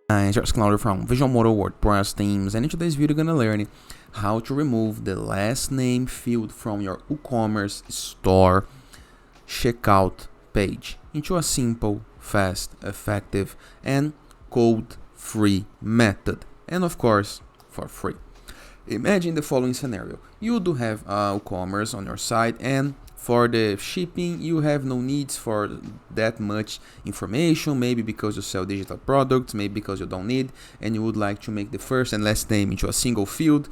Hi, it's Claudio from Visual Modo WordPress themes, and in today's video you're gonna learn how to remove the last name field from your WooCommerce store checkout page into a simple, fast, effective, and code-free method, and of course for free. Imagine the following scenario: you do have WooCommerce on your site, and for the shipping you have no needs for that much information, maybe because you sell digital products, maybe because you don't need, and you would like to make the first and last name into a single field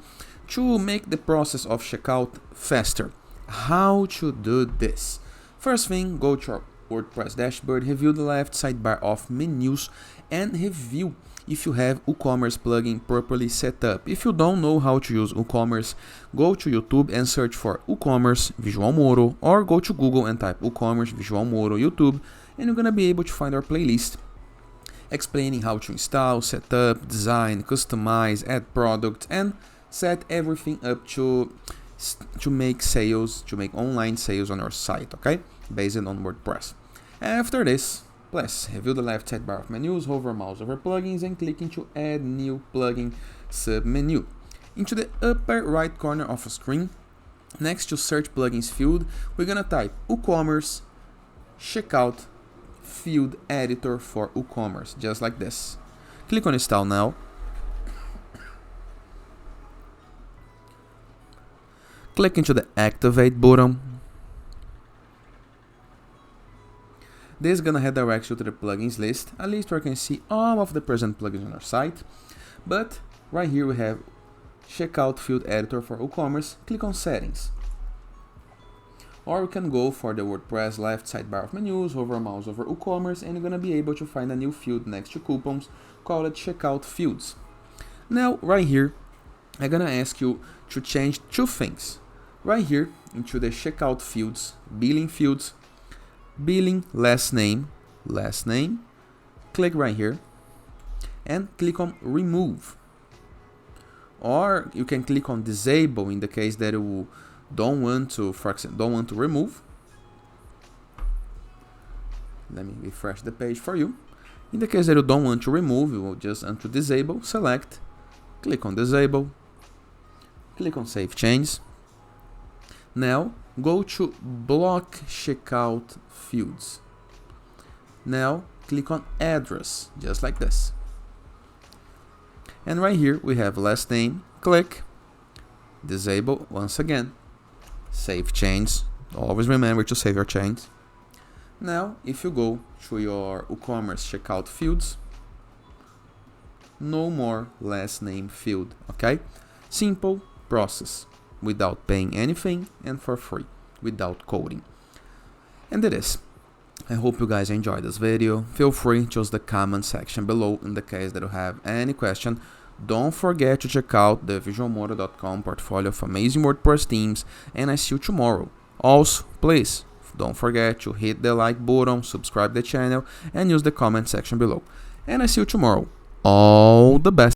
to make the process of checkout faster. How to do this? First thing, go to your WordPress dashboard, review the left sidebar of menus, and review if you have WooCommerce plugin properly set up. If you don't know how to use WooCommerce, go to YouTube and search for WooCommerce Visual Modo, or go to Google and type WooCommerce Visual Modo YouTube, and you're gonna be able to find our playlist explaining how to install, set up, design, customize, add products, and set everything up to make sales, to make online sales on your site, okay, based on WordPress. After this, please review the left sidebar of menus, hover mouse over plugins, and click into add new plugin submenu. Into the upper right corner of the screen, next to search plugins field, we're gonna type WooCommerce Checkout field editor for WooCommerce, just like this. Click on install now. Click into the activate button. This is gonna redirect you to the plugins list, a list where you can see all of the present plugins on our site. But right here we have Checkout Field Editor for WooCommerce. Click on Settings. Or you can go for the WordPress left sidebar of menus, hover mouse over WooCommerce, and you're gonna be able to find a new field next to coupons called Checkout Fields. Now right here, I'm gonna ask you to change two things. Right here into the Checkout Fields, billing last name, click right here and click on remove, or you can click on disable in the case that you don't want to, for example, don't want to remove. Let me refresh the page for you. In the case that you don't want to remove, you will just want to disable, select, click on disable, click on save change. Now go to block checkout fields. Now click on address, just like this. And right here we have last name, click, disable once again, save change. Always remember to save your change. Now if you go to your WooCommerce checkout fields, no more last name field, okay? Simple process, without paying anything and for free, without coding. And that is. I hope you guys enjoyed this video. Feel free to use the comment section below in the case that you have any question. Don't forget to check out the visualmodo.com portfolio of amazing WordPress themes, and I see you tomorrow. Also, please don't forget to hit the like button, subscribe the channel, and use the comment section below. And I see you tomorrow. All the best.